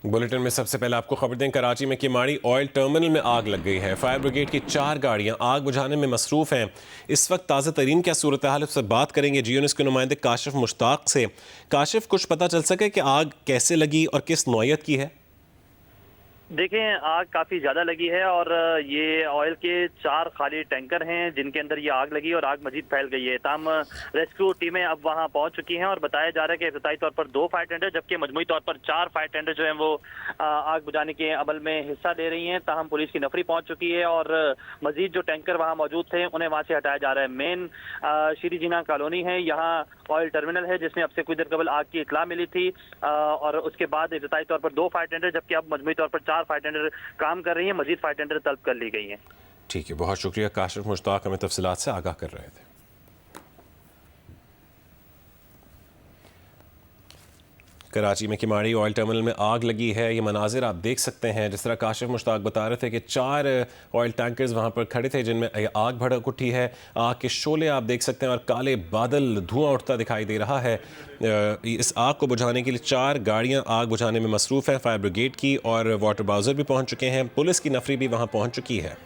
Bulletin में सबसे पहले आपको खबर दें, कराची में किमाड़ी ऑयल टर्मिनल में आग लग गई है। फायर ब्रिगेड की 4 गाड़ियां आग बुझाने में मसरूफ हैं। इस वक्त ताज़ा तरीन क्या सूरत हाल से बात करेंगे जियो न्यूज़ के नुमाइंदे काशिफ मुश्ताक से। काशिफ, कुछ पता चल सके कि आग कैसे लगी और किस नौयत की है? देखें, आग काफी ज्यादा लगी है और ये ऑयल के 4 खाली टैंकर हैं जिनके अंदर ये आग लगी और आग मजीद फैल गई है। तमाम रेस्क्यू टीमें अब वहां पहुंच चुकी हैं और बताया जा रहा है कि इब्तदाई तौर पर 2 फायर टेंडर जबकि मजमूई तौर पर 4 फायर टेंडर जो हैं वो आग बुझाने के अमल में हिस्सा ले रही हैं। ताहम पुलिस की नफरी पहुंच चुकी है और मजीद जो टैंकर वहाँ मौजूद थे उन्हें वहां से हटाया जा रहा है। मेन श्री जीना कॉलोनी है, यहाँ ऑयल टर्मिनल है जिसमें अब से कुछ देर कबल आग की इतला मिली थी और उसके बाद इब्तदाई तौर पर 2 फायर टेंडर जबकि अब मजमूई तौर पर 4 फायर टेंडर काम कर रही है। मजीद फायर टेंडर तलब कर ली गई हैं। ठीक है, बहुत शुक्रिया काशिफ मुश्ताक, हमें तफसीलात से आगाह कर रहे थे। कराची में किमाड़ी ऑयल टर्मिनल में आग लगी है। ये मनाजिर आप देख सकते हैं। जिस तरह काशिफ मुश्ताक बता रहे थे कि 4 ऑयल टैंकर्स वहाँ पर खड़े थे जिनमें आग भड़क उठी है। आग के शोले आप देख सकते हैं और काले बादल, धुआं उठता दिखाई दे रहा है। इस आग को बुझाने के लिए 4 गाड़ियाँ आग बुझाने में मसरूफ़ हैं फायर ब्रिगेड की, और वाटर बाउज़र भी पहुँच चुके हैं। पुलिस की नफरी भी वहाँ पहुँच चुकी है।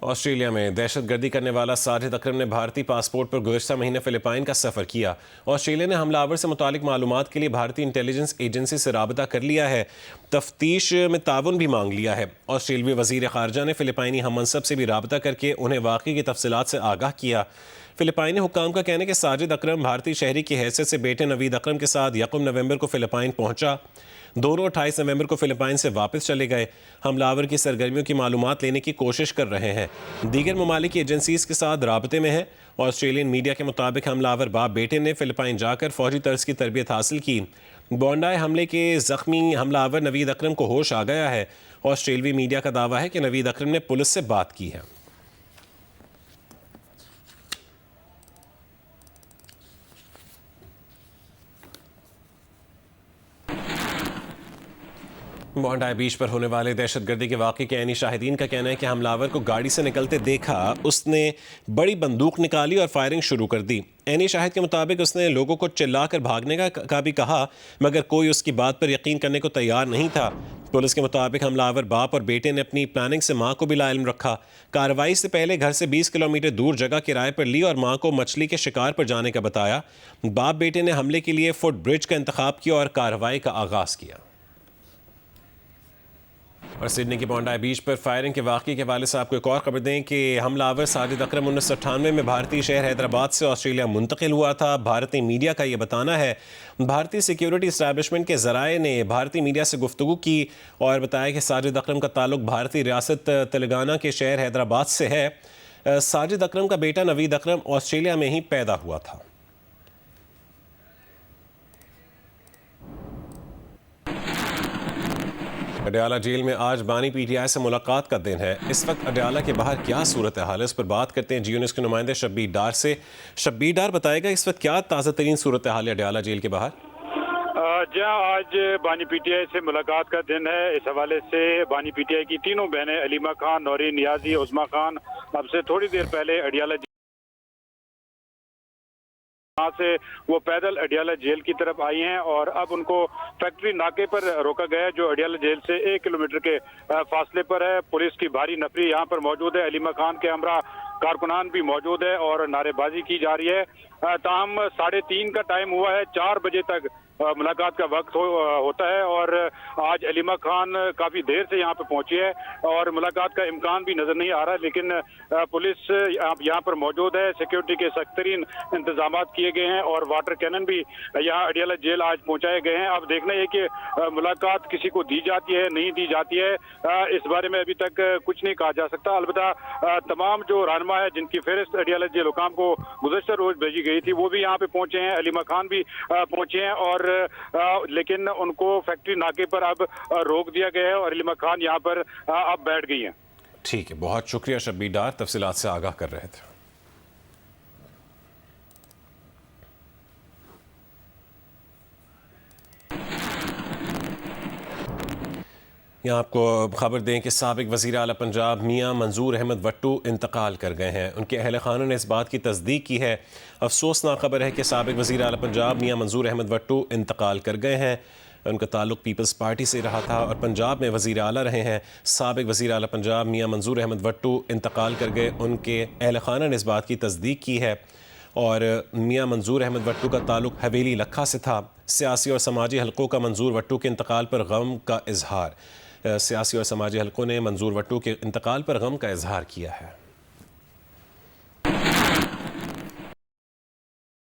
ऑस्ट्रेलिया में दहशतगर्दी करने वाला साजिद अकरम ने भारतीय पासपोर्ट पर गुज़श्ता महीने फिलिपाइन का सफ़र किया। ऑस्ट्रेलिया ने हमलावर से मुतालिक मालूमात के लिए भारतीय इंटेलिजेंस एजेंसी से राबता कर लिया है। तफ्तीश में ताउन भी मांग लिया है। ऑस्ट्रेलियाई वज़ीर ख़ारजा ने फिलिपाइनी हम मनसब से भी राबता करके उन्हें वाक़ई की तफसीलात से आगाह किया। फिलिपाइनी हुक्काम का कहना है कि साजिद अकरम भारतीय शहरी की हैसियत से बेटे नवीद अकरम के साथ 1 नवंबर को फिलिपाइन पहुंचा। दोनों 28 नवंबर को फिलिपाइन से वापस चले गए। हमलावर की सरगर्मियों की मालूमात लेने की कोशिश कर रहे हैं। दीगर ममालिक की एजेंसीज के साथ राबते में है। ऑस्ट्रेलियन मीडिया के मुताबिक हमलावर बाप बेटे ने फिलिपाइन जाकर फौजी तर्ज की तरबियत हासिल की। बोंडाई हमले के जख्मी हमलावर नवीद अकरम को होश आ गया है। ऑस्ट्रेलवी मीडिया का दावा है कि नवीद अकरम ने पुलिस से बात की है। बोंडाई बीच पर होने वाले दहशतगर्दी के वाक़े के ऐनी शाहिदीन का कहना है कि हमलावर को गाड़ी से निकलते देखा, उसने बड़ी बंदूक निकाली और फायरिंग शुरू कर दी। ऐनी शाहिद के मुताबिक उसने लोगों को चिल्लाकर भागने का भी कहा, मगर कोई उसकी बात पर यकीन करने को तैयार नहीं था। पुलिस के मुताबिक हमलावर बाप और बेटे ने अपनी प्लानिंग से मां को भी लाइल्म रखा। कार्रवाई से पहले घर से 20 किलोमीटर दूर जगह किराए पर ली और मां को मछली के शिकार पर जाने का बताया। बाप बेटे ने हमले के लिए फुट ब्रिज का इंतखाब किया और कार्रवाई का आगाज़ किया। और सिडनी की बोंडाई बीच पर फायरिंग के वाक़े के हवाले से आपको एक और खबर दें कि हमलावर साजिद अकरम 1998 में भारतीय शहर हैदराबाद से ऑस्ट्रेलिया मुंतकिल हुआ था। भारतीय मीडिया का ये बताना है। भारतीय सिक्योरिटी इस्टेब्लिशमेंट के ज़राए ने भारतीय मीडिया से गुफ्तगू की और बताया कि साजिद अकरम का ताल्लुक भारतीय रियासत तेलंगाना के शहर हैदराबाद से है। साजिद अकरम का बेटा नवीद अकरम ऑस्ट्रेलिया में ही पैदा हुआ था। अडयाला जेल में आज बानी पीटीआई से मुलाकात का दिन है। इस वक्त अडयाला के बाहर क्या सूरत हाल है, इस पर बात करते हैं जियो न्यूज़ के नुमाइंदे शब्बीर डार से। शब्बीर डार, बताएगा इस वक्त क्या ताज़ा तरीन सूरत हाल है अडयाला जेल के बाहर? जहाँ आज बानी पीटीआई से मुलाकात का दिन है, इस हवाले से बानी पीटीआई की तीनों बहनें अलीमा खान, नौरीन नियाजी, उस्मा खान अब से थोड़ी देर पहले अडयाला वहाँ से वो पैदल अडयाला जेल की तरफ आई हैं और अब उनको फैक्ट्री नाके पर रोका गया है जो अडयाला जेल से 1 किलोमीटर के फासले पर है। पुलिस की भारी नफरी यहाँ पर मौजूद है। अलीमा खान के हमरा कारकुनान भी मौजूद है और नारेबाजी की जा रही है। ताहम 3:30 का टाइम हुआ है, 4 बजे तक मुलाकात का वक्त होता है और आज अलीमा खान काफी देर से यहाँ पे पहुंची है और मुलाकात का इम्कान भी नजर नहीं आ रहा, लेकिन पुलिस यहाँ पर मौजूद है। सिक्योरिटी के सख्त तरीन इंतजाम किए गए हैं और वाटर कैनन भी यहाँ अडयाला जेल आज पहुंचाए गए हैं। अब देखना है कि मुलाकात किसी को दी जाती है नहीं दी जाती है, इस बारे में अभी तक कुछ नहीं कहा जा सकता। अलबत्ता तमाम जो रहनुमा है जिनकी फहरिस्त अडयाला जेल हुकाम को गुज़श्ता रोज भेजी गई थी वो भी यहाँ पे पहुंचे हैं। अलीमा खान भी पहुंचे हैं और लेकिन उनको फैक्ट्री नाके पर अब रोक दिया गया है और अलीमा खान यहाँ पर अब बैठ गई हैं। ठीक है, बहुत शुक्रिया शब्बीर डार, तफसीलात से आगाह कर रहे थे। यहाँ आपको खबर दें कि साबिक वज़ीर आला पंजाब मियाँ मंजूर अहमद वट्टू इंतकाल कर गए हैं। उनके अहल खाना ने इस बात की तस्दीक की है। अफसोसनाक खबर है कि साबिक वज़ीर आला पंजाब मियाँ मंजूर अहमद वट्टू इंतकाल कर गए हैं। उनका ताल्लुक पीपल्स पार्टी से रहा था और पंजाब में वज़ीर आला रहे हैं। साबिक वज़ीर आला पंजाब मियाँ मंजूर अहमद वट्टू इंतकाल कर गए। उनके अहल खाना ने इस बात की तस्दीक की है और मियाँ मंजूर अहमद वट्टू का ताल्लुक हवेली लखा से था। सियासी और समाजी हलकों का मंजूर वट्टू के इंतकाल पर गम का इजहार। सियासी और समाजी हलकों ने मंजूर वट्टू के इंतकाल पर गम का इजहार किया है।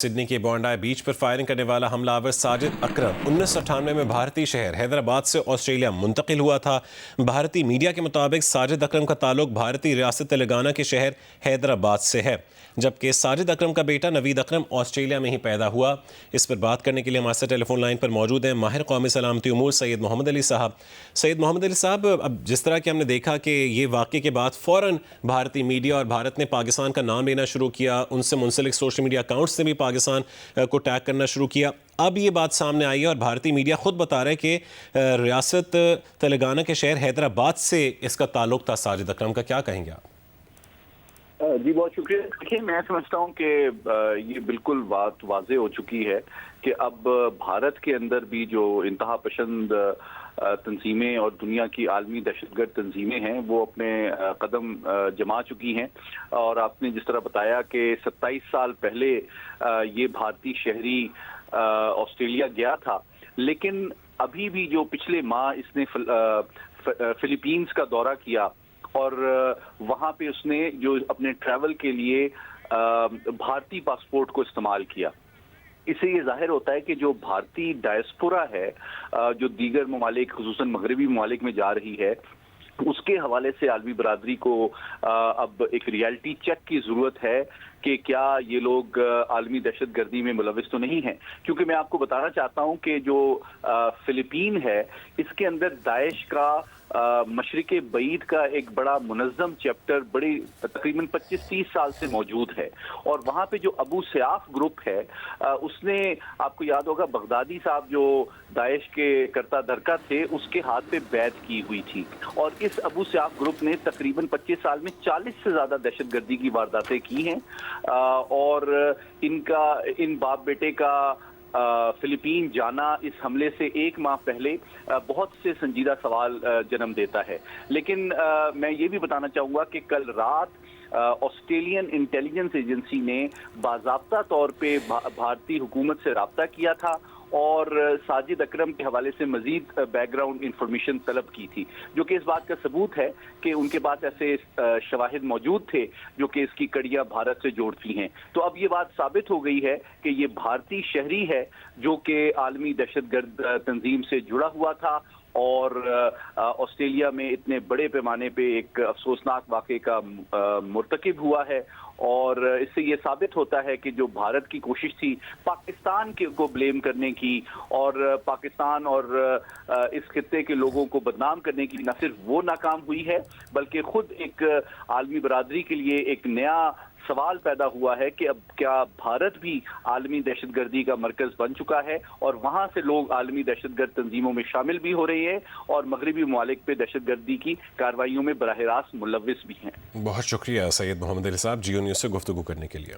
सिडनी के बॉन्डाई बीच पर फायरिंग करने वाला हमलावर साजिद अकरम 1998 में भारतीय शहर हैदराबाद से ऑस्ट्रेलिया मुंतकिल हुआ था। भारतीय मीडिया के मुताबिक साजिद अकरम का ताल्लुक भारतीय रियासत तेलंगाना के शहर हैदराबाद से है, जबकि साजिद अकरम का बेटा नवीद अकरम ऑस्ट्रेलिया में ही पैदा हुआ। इस पर बात करने के लिए हमारे साथ टेलीफोन लाइन पर मौजूद हैं माहिर कौमी सलामती उमूर सैयद मोहम्मद अली साहब। सैयद मोहम्मद अली साहब, अब जिस तरह कि हमने देखा कि ये वाक़े के बाद फ़ौरन भारतीय मीडिया और भारत ने पाकिस्तान का नाम लेना शुरू किया, उनसे मुंसलिक सोशल मीडिया अकाउंट्स ने भी पाकिस्तान को टैग करना शुरू किया। अब ये बात सामने आई है और भारतीय मीडिया खुद बता रहा है कि रियासत तेलंगाना के शहर हैदराबाद से इसका ताल्लुक था साजिद अकरम का। क्या कहेंगे आप? जी बहुत शुक्रिया। देखिए, मैं समझता हूँ कि ये बिल्कुल बात वाज़े हो चुकी है कि अब भारत के अंदर भी जो इंतहा पसंद तंजीमें और दुनिया की आलमी दहशतगर्द तंजीमें हैं वो अपने कदम जमा चुकी हैं। और आपने जिस तरह बताया कि 27 साल पहले ये भारतीय शहरी ऑस्ट्रेलिया गया था, लेकिन अभी भी जो पिछले माह इसने फिलीपींस का दौरा किया और वहां पे उसने जो अपने ट्रैवल के लिए भारतीय पासपोर्ट को इस्तेमाल किया। इससे ये जाहिर होता है कि जो भारतीय डायस्पोरा है जो दीगर ममालिक खुसूसन मगरबी ममालिक में जा रही है, उसके हवाले से आलमी बरादरी को अब एक रियलिटी चेक की जरूरत है कि क्या ये लोग आलमी दहशत गर्दी में मुलविस तो नहीं है। क्योंकि मैं आपको बताना चाहता हूं कि जो फिलीपीन है इसके अंदर दाइश का मशरिके बईद का एक बड़ा मुनज़्ज़म चैप्टर बड़ी तकरीबन 25-30 साल से मौजूद है। और वहाँ पे जो अबू सयाफ ग्रुप है उसने, आपको याद होगा, बगदादी साहब जो दाइश के करता धरका थे उसके हाथ पे बैत की हुई थी। और इस अबू सयाफ ग्रुप ने तकरीबन 25 साल में 40 से ज़्यादा दहशतगर्दी की वारदातें की हैं। और इन बाप बेटे का फिलीपीन जाना इस हमले से 1 माह पहले बहुत से संजीदा सवाल जन्म देता है। लेकिन मैं ये भी बताना चाहूँगा कि कल रात ऑस्ट्रेलियन इंटेलिजेंस एजेंसी ने बाज़ाब्ता तौर पे भारतीय हुकूमत से रब्ता किया था और साजिद अकरम के हवाले से मजीद बैकग्राउंड इंफॉर्मेशन तलब की थी, जो कि इस बात का सबूत है कि उनके पास ऐसे शवाहिद मौजूद थे जो कि इसकी कड़ियां भारत से जोड़ती हैं। तो अब ये बात साबित हो गई है कि ये भारतीय शहरी है जो कि आलमी दहशतगर्द तंजीम से जुड़ा हुआ था और ऑस्ट्रेलिया में इतने बड़े पैमाने पे एक अफसोसनाक वाक़े का मुर्तकिब हुआ है। और इससे ये साबित होता है कि जो भारत की कोशिश थी पाकिस्तान को ब्लेम करने की और पाकिस्तान और इस खित्ते के लोगों को बदनाम करने की, न सिर्फ वो नाकाम हुई है बल्कि खुद एक आलमी बरादरी के लिए एक नया सवाल पैदा हुआ है कि अब क्या भारत भी आलमी दहशतगर्दी का मरकज बन चुका है और वहां से लोग आलमी दहशतगर्द तंजीमों में शामिल भी हो रहे हैं और मगरबी ममालिक पे दहशतगर्दी की कार्रवाइयों में बराह रास्त मुलव्विस भी हैं। बहुत शुक्रिया सैयद मोहम्मद अली साहब, जियो न्यूज़ से गुफ्तगू करने के लिए।